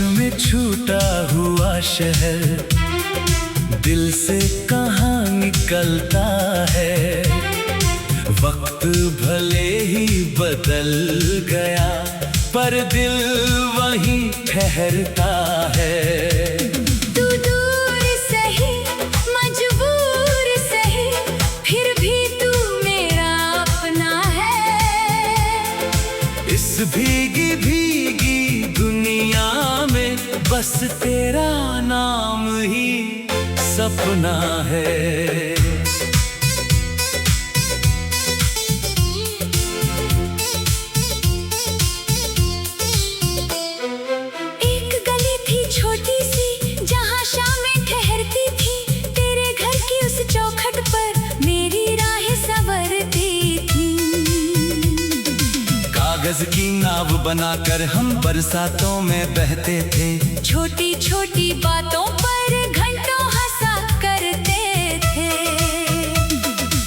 में छूटा हुआ शहर दिल से कहाँ निकलता है। वक्त भले ही बदल गया पर दिल वहीं ठहरता है। तू दूर सही मजबूर सही फिर भी तू मेरा अपना है। इस भीगी भीगी दुनिया में बस तेरा नाम ही सपना है। कागज की नाव बनाकर हम बरसातों में बहते थे। छोटी छोटी बातों पर घंटों हंसा करते थे।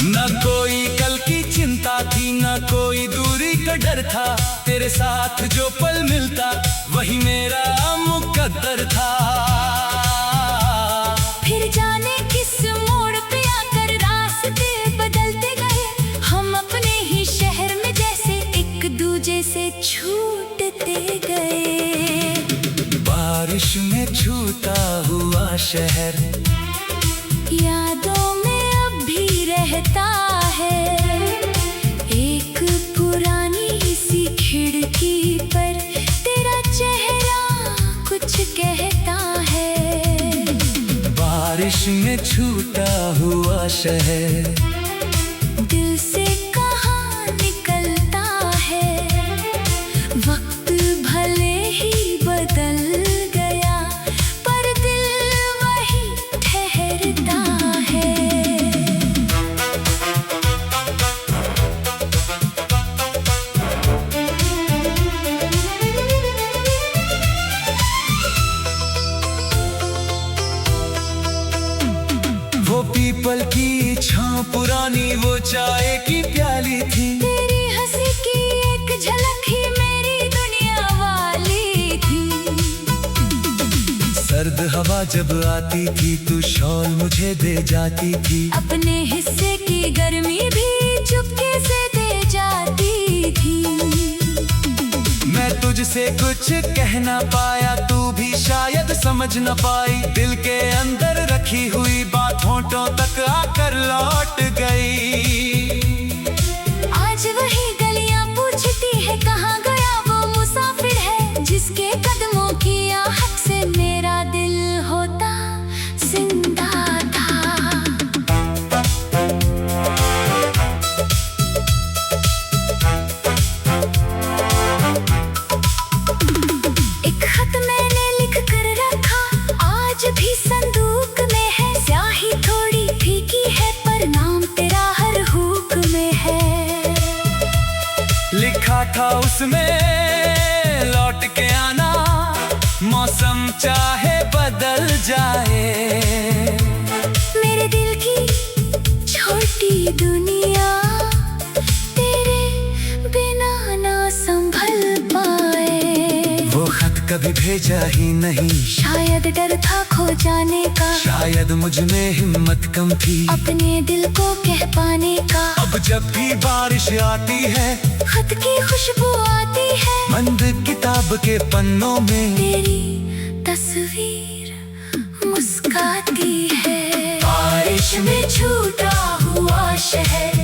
न कोई कल की चिंता थी न कोई दूरी का डर था। तेरे साथ जो पल मिलता वही मेरा मुकद्दर था। फिर जाने किस मोड़ पे आकर रास्ते बदलते गए। हम अपने ही शहर में जैसे एक दूजे से छूटते गए। बारिश में छूटा हुआ शहर यादों में अब भी रहता है। एक पुरानी सी खिड़की पर तेरा चेहरा कुछ कहता है। बारिश में छूटा हुआ शहर दिल से कहाँ निकलता है। वक्त भले ही बदल गया पर दिल वही ठहरता है। वो पीपल की छांव पुरानी वो चाय की प्याली थी। तेरी हंसी की एक झलक ही मेरी दुनिया वाली थी। सर्द हवा जब आती थी तू शॉल मुझे दे जाती थी। अपने हिस्से की गर्मी भी चुपके से दे जाती थी। मैं तुझसे कुछ कह ना पाया तू भी शायद समझ न पाई। दिल के अंदर रखी हुई बात होंठों तक आकर लौट गई। आज वही गलियां पूछती है कहाँ गया वो मुसाफिर है। जिसके कदमों की आहट से मेरा दिल होता जिंदा था। एक खत मैंने लिख कर रखा आज भी संदूक में है। स्याही थोड़ी फीकी है पर नाम तेरा हर हुक में है। लिखा था उसमें लौट के आना मौसम चाहे बदल जाए। मेरे दिल की छोटी दुनिया तेरे बिना ना संभल पाए। वो खत कभी भेजा ही नहीं शायद डर था खो जाने का। शायद मुझ में हिम्मत कम थी अपने दिल को कह पाने का। अब जब भी बारिश आती है खत की खुशबू आती है। बंद किताब के पन्नों में तेरी तस्वीर मुस्काती है। बारिश में छूटा हुआ शहर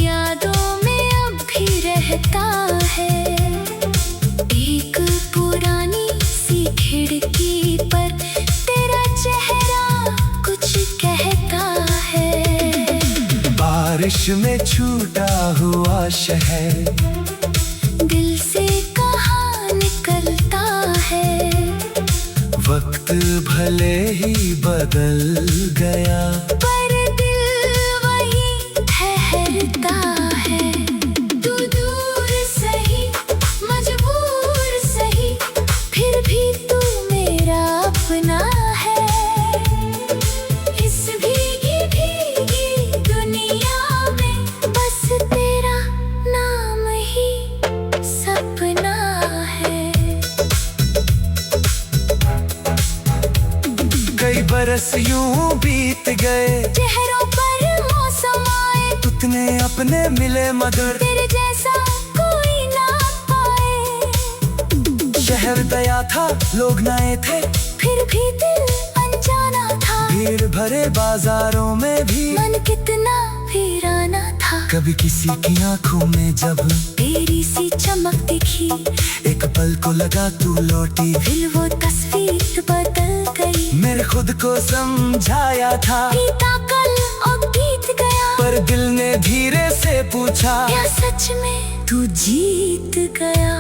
यादों में अब भी रहता है। एक पुरानी सी खिड़की पर तेरा चेहरा कुछ कहता है। बारिश में छूटा हुआ शहर दिल से कहाँ निकलता है। वक्त भले ही बदल गया पर दिल वही ठहरता है। तू दूर सही मजबूर सही फिर भी तू मेरा अपना है। इस भीगी भीगी दुनिया में बस तेरा नाम ही सपना है। बरस यूं बीत गए, चेहरों पर मौसम आए, उतने अपने मिले मगर तेरे जैसा कोई ना पाए। शहर दया था, लोग नए थे, फिर भी दिल अनजाना था, भीड़ भरे बाजारों में भी मन कितना वीराना था। कभी किसी की आंखों में जब तेरी सी चमक दिखी, एक पल को लगा तू लौटी, फिर वो तस्वीर बदल गई। मेरे खुद को समझाया था, बीता कल अब बीत गया, पर दिल ने धीरे से पूछा, क्या सच में तू जीत गया।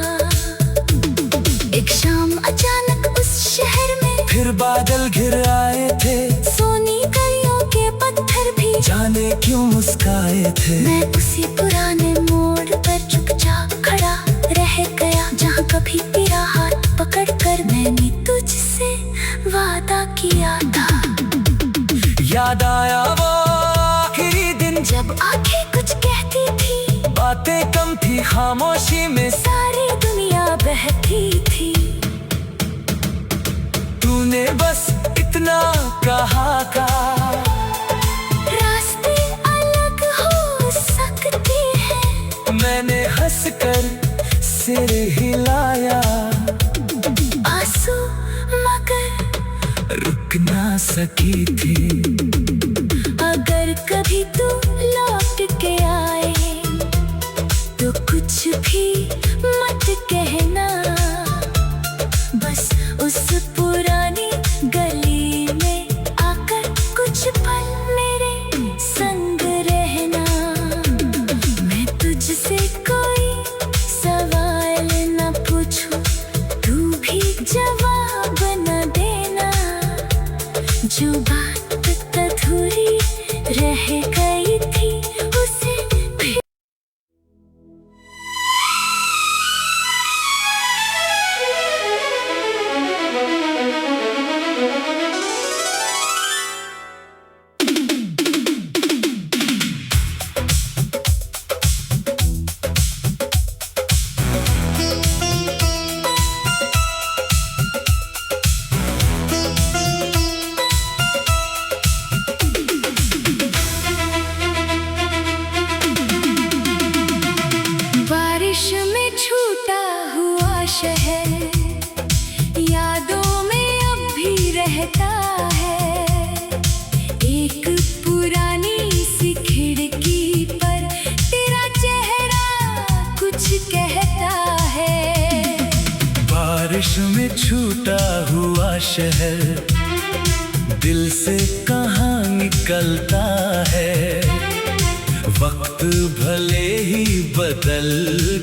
एक शाम अचानक उस शहर में फिर बादल घिर आए थे, सोनी गलियों के पत्थर भी जाने क्यों मुस्काए थे। मैं उसी पुराने मोड़ पर चुपचाप खड़ा रह गया, जहाँ कभी तेरा हाथ पकड़कर मैंने तुझसे वादा किया था। याद आया वो आखिरी दिन, जब आंखें कुछ कहती थी, बातें कम थी, खामोशी में सारी दुनिया बहती थी। तूने बस इतना कहा था, रास्ते अलग हो सकते हैं, मैंने हंसकर सिर हिलाया, आंसू मगर रुक ना सकी थी। अगर कभी तू लौट के आए तो कुछ भी मत कहना, बस उस पुरानी गली में आकर कुछ पल मेरे संग रहना। मैं तुझसे कोई सवाल न पूछूं, तू भी जवाब न देना, जो बात अधूरी रह गई थी उसे फिर बारिश में छूटा हुआ शहर यादों में अब भी रहता है। एक पुरानी सी खिड़की पर तेरा चेहरा कुछ कहता है। बारिश में छूटा हुआ शहर दिल से कहाँ निकलता है। वक्त भले ही बदल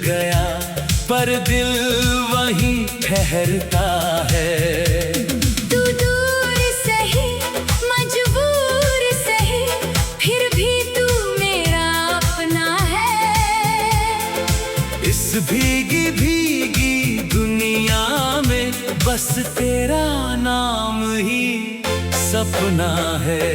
गया पर दिल वहीं ठहरता है। तू दूर सही मजबूर सही फिर भी तू मेरा अपना है। इस भीगी भीगी दुनिया में बस तेरा नाम ही सपना है।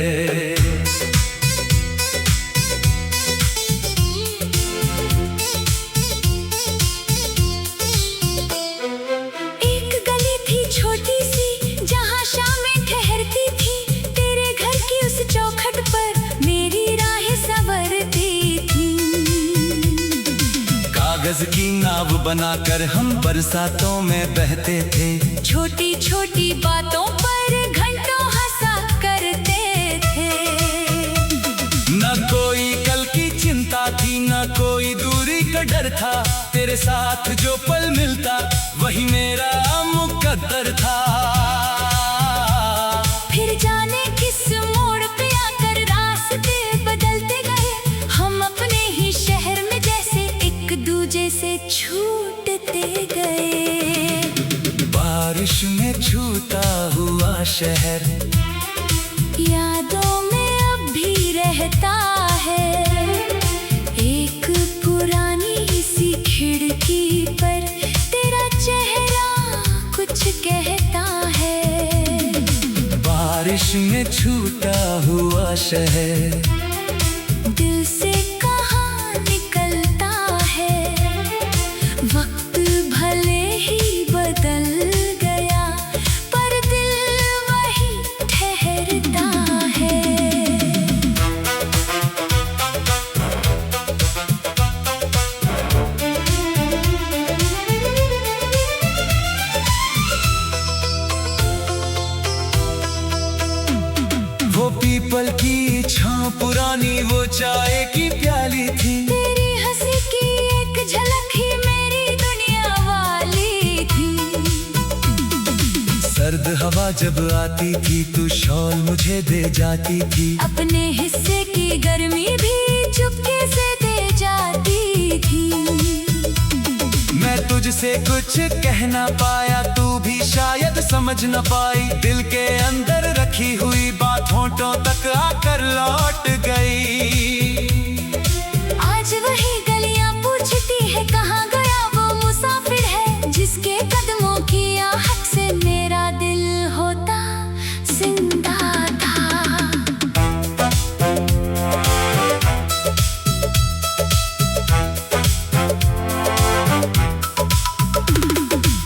कागज की नाव बनाकर हम बरसातों में बहते थे। छोटी छोटी बातों पर घंटों हंसा करते थे। न कोई कल की चिंता थी न कोई दूरी का डर था। तेरे साथ जो पल मिलता वही मेरा मुकद्दर था। फिर जाने किस मोड़ पे आकर रास्ते बदलते गए। हम अपने ही शहर में जैसे एक दूजे से छूटते गए। बारिश में छूटा हुआ शहर यादों में अब भी रहता है। एक पुरानी सी खिड़की पर तेरा चेहरा कुछ कहता है। बारिश में छूटा हुआ शहर दिल से कहाँ निकलता है। वक्त भले ही बदल गया पर दिल वही ठहरता चाय की प्याली थी। तेरी हंसी की एक झलक ही मेरी दुनिया वाली थी। सर्द हवा जब आती थी तू शॉल मुझे दे जाती थी। अपने हिस्से की गर्मी भी चुपके से दे जाती थी। मैं तुझसे कुछ कह ना पाया, तू भी शायद समझ न पाई। दिल के अंदर रखी हुई बात होंठों तक आकर लौट गई। आज वही गलियां पूछती है कहाँ गया वो मुसाफिर है, जिसके कदमों की आहट से मेरा दिल होता जिंदा था।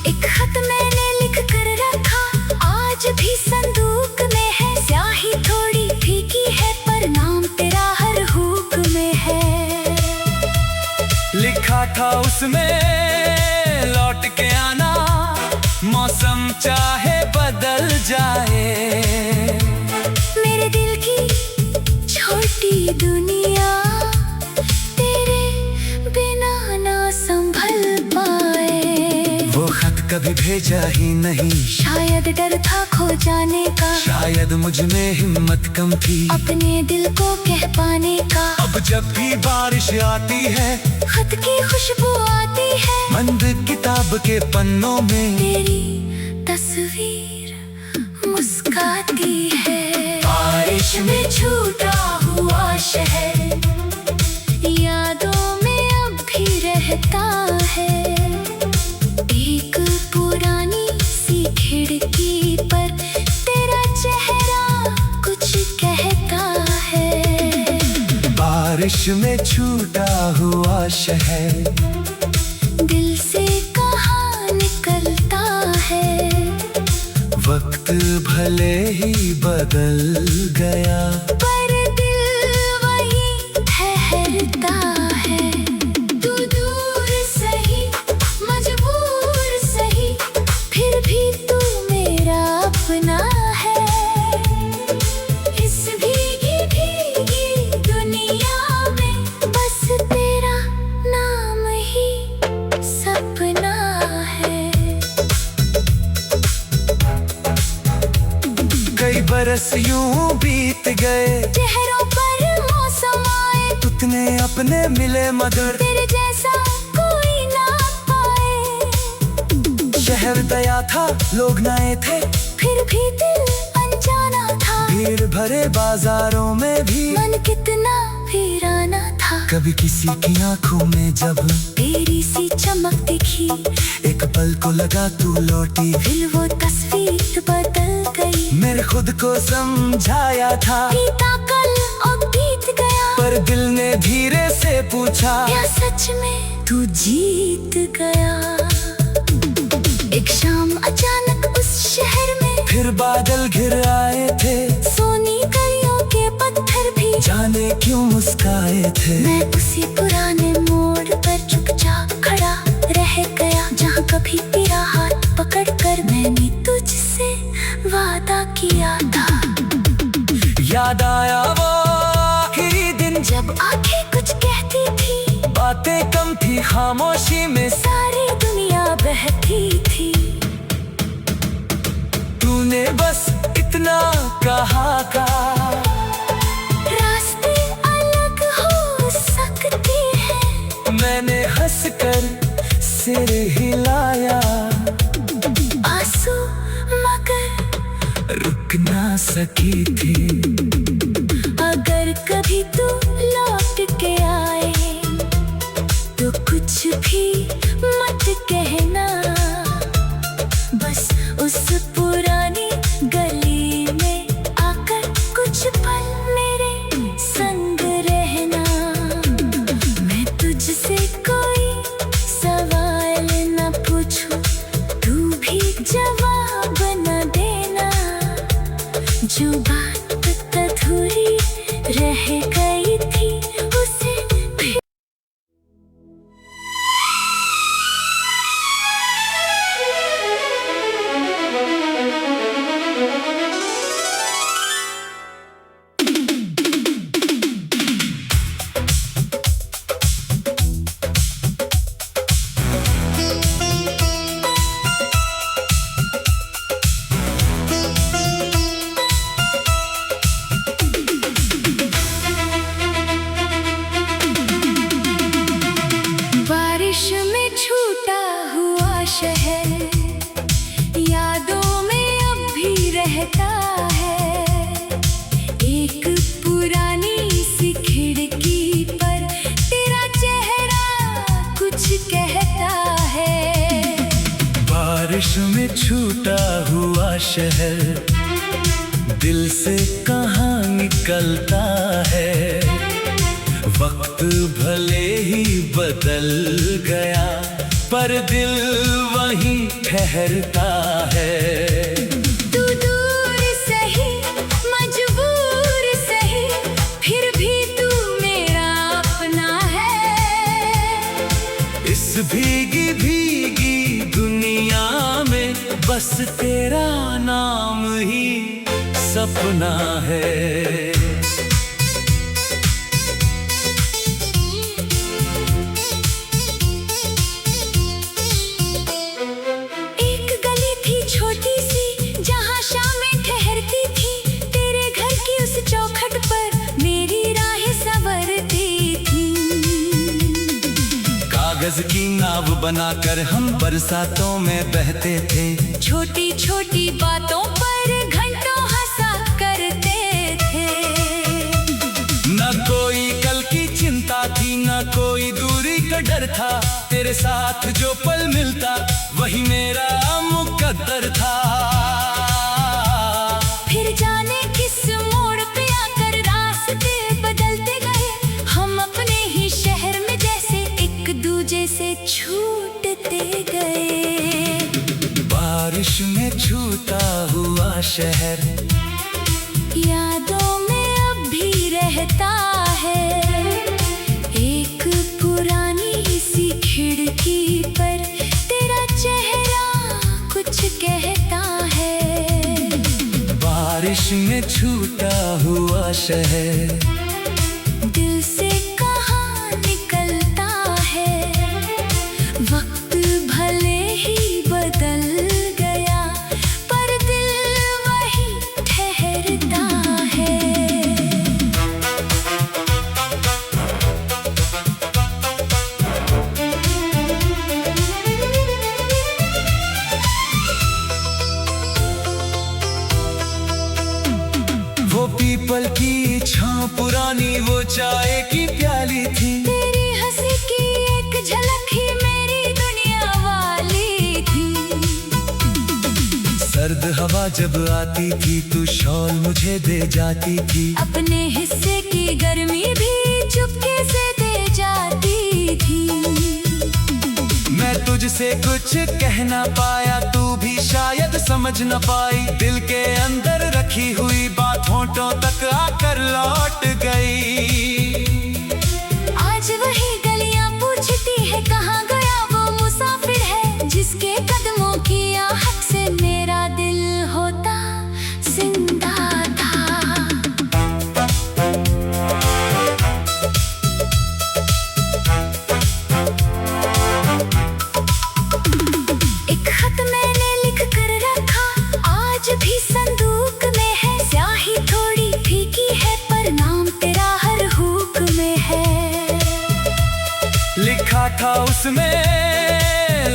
एक खत मैंने लिख कर रखा, आज भी संदूक में है। स्याही थोड़ी फीकी है पर नाम तेरा हर हुक में है। लिखा था उसमें लौट के आना, मौसम चाहे बदल जाए। मेरे दिल की छोटी दुनिया तेरे बिना ना संभल पाए। वो खत कभी भेजा ही नहीं, शायद डर था खो जाने का, शायद मुझ में हिम्मत कम थी अपने दिल को कह पाने का। अब जब भी बारिश आती है, खत की खुशबू आती है, बंद किताब के पन्नों में तेरी तस्वीर मुस्काती है। बारिश में छूटा हुआ शहर यादों में अब भी रहता है। एक पुरानी सी खिड़की पर तेरा चेहरा कुछ कहता है। बारिश में छूटा हुआ शहर दिल से कहाँ निकलता है। वक्त भले ही बदल गया, पर दिल वही ठहरता है। तू दूर सही मजबूर सही, फिर भी तू मेरा अपना है। इस भीगी भीगी दुनिया में बस तेरा नाम ही सपना है। कई बरस यूं बीत गए, चेहरों पर मौसम आए, तुतने अपने मिले मगर तेरे जैसा कोई ना पाए। शहर दया था लोग नए थे, फिर भी दिल अनजाना था। भीड़ भरे बाजारों में भी मन कितना वीराना था। कभी किसी की आंखों में जब तेरी सी चमक दिखी, एक पल को लगा तू लौटी। फिर वो तस्वीर बदल गई। मेरे खुद को समझाया था बीता कल अब बीत गया, पर दिल ने धीरे से पूछा क्या सच में तू जीत गया। एक शाम अचानक उस शहर में फिर बादल घिर आए थे, सोनी कलियों के पत्थर भी जाने क्यों मुस्काए थे। मैं उसी पुराने मोड़ पर चुपचाप खड़ा रह गया, जहाँ कभी तेरा हाथ पकड़कर मैंने तुझसे वादा किया था। याद आया वो आखिरी दिन, जब आंखें कुछ कहती थी, बातें कम थी खामोशी में सारी दुनिया बहती थी। तूने बस इतना कहा का, रास्ते अलग हो सकते हैं। मैंने हंसकर सिर हिलाया, आंसू मगर रुक ना सकी थी। अगर कभी तू लौट के आए तो कुछ भी मत कहना, बस उस पुरानी गली में आकर कुछ पल मेरे संग रहना। मैं तुझसे कोई सवाल न पूछूं, तू भी जवाब न देना। जो बात अधूरी रह गई थी उसे बारिश में छूटा हुआ शहर यादों में अब भी रहता है। एक पुरानी सी खिड़की पर तेरा चेहरा कुछ कहता है। बारिश में छूटा हुआ शहर दिल से कहाँ निकलता है। वक्त भले ही बदल गया पर दिल वहीं ठहरता है। तू दूर सही मजबूर सही फिर भी तू मेरा अपना है। इस भीगी भीगी दुनिया में बस तेरा नाम ही सपना है। कागज की नाव बनाकर हम बरसातों में बहते थे। छोटी छोटी बातों पर घंटों हंसा करते थे। न कोई कल की चिंता थी न कोई दूरी का डर था। तेरे साथ जो पल मिलता वही मेरा मुकद्दर था। फिर जाने किस मोड़ पे आकर रास्ते बदलते गए। हम अपने ही शहर में जैसे एक दूजे से छूटते गए। बारिश में छूटा हुआ शहर यादों में अब भी रहता है। एक पुरानी सी खिड़की पर तेरा चेहरा कुछ कहता है। बारिश में छूटा हुआ शहर दिल से कहाँ निकलता है। वक्त भले ही बदल गया पर दिल वही ठहरता है। वो पीपल की छांव पुरानी वो चाय की प्याली थी। तेरी हंसी की एक झलक ही मेरी दुनिया वाली थी। सर्द हवा जब आती थी तू शॉल मुझे दे जाती थी। अपने हिस्से की गर्मी भी चुपके से दे जाती थी। मैं तुझसे कुछ कह ना पाया तू भी शायद समझ न पाई। दिल के अंदर रखी हुई बात होंठों तक आकर लौट गई। आज वही गलियां पूछती है कहाँ गया वो मुसाफिर है। जिसके कदमों की आहट से मेरा दिल होता जिंदा था। एक खत मैंने लिख कर रखा आज भी संदूक में है। स्याही थोड़ी फीकी है पर नाम तेरा हर हुक में है। लिखा था उसमें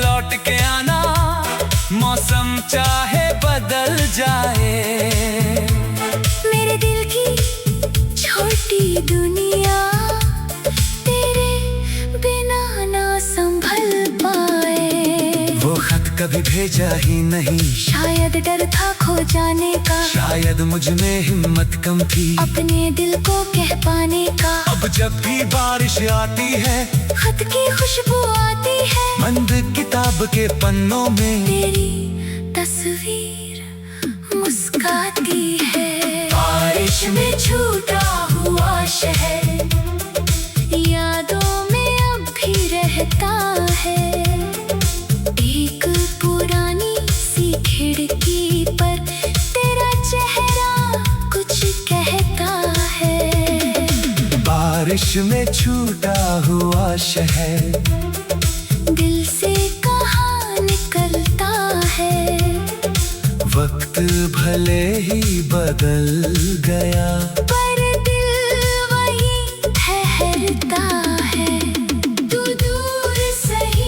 लौट के आना मौसम चाहे बदल जाए। मेरे दिल की छोटी दुनिया तेरे बिना ना संभल पाए। वो खत कभी भेजा ही नहीं। शायद डर था खो जाने का। शायद मुझ में हिम्मत कम थी अपने दिल को कह पाने का। अब जब भी बारिश आती है खत की खुशबू आती है। बंद किताब के पन्नों में तेरी तस्वीर मुस्काती है। बारिश में छूटा हुआ शहर यादों में अब भी रहता है। एक पुरानी सी खिड़की पर तेरा चेहरा कुछ कहता है। बारिश में छूटा हुआ शहर दिल से कहाँ निकलता है। वक्त भले ही बदल गया पर दिल वही ठहरता है। तू दूर सही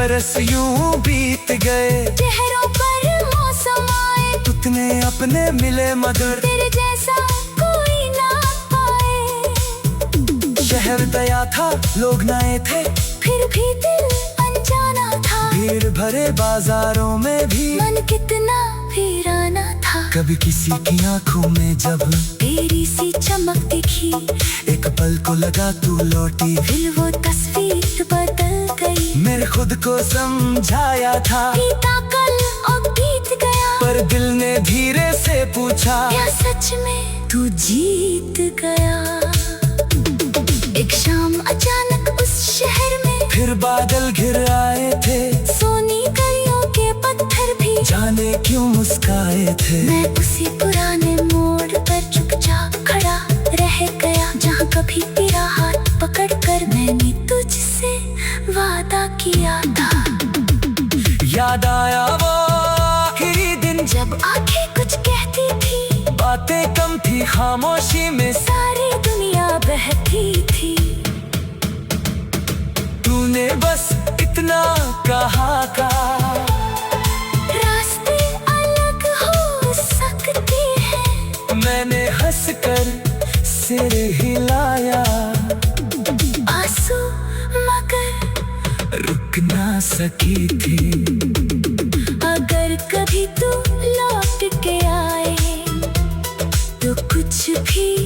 बरस यूं बीत गए, चेहरों पर मौसम आए, उतने अपने मिले मगर तेरे जैसा कोई ना पाए। शहर दया था, लोग नए थे, फिर भी दिल अनजाना था, भीड़ भरे बाजारों में भी मन कितना वीराना था। कभी किसी की आंखों में जब तेरी सी चमक दिखी, एक पल को लगा तू लौटी, फिर वो तस्वीर बदल गई। मेरे खुद को समझाया था, बीता कल अब बीत गया, पर दिल ने धीरे से पूछा, क्या सच में तू जीत गया। एक शाम अचानक उस शहर में फिर बादल घिर आए थे, सोनी कलियों के पत्थर भी जाने क्यों मुस्काए थे। मैं उसी पुराने मोड़ पर चुपचाप खड़ा रह गया, जहाँ कभी तेरा हाथ पकड़कर मैंने तुझसे वादा किया था। याद आया वो आखिरी दिन, जब आंखें कुछ कहती थी, बातें कम थी, खामोशी में सारी दुनिया बहती थी। तूने बस इतना कहा का, रास्ते अलग हो सकते हैं, मैंने हंसकर सिर हिलाया, आंसू मगर रुक ना सकी थी। अगर कभी तू लौट के आए तो कुछ भी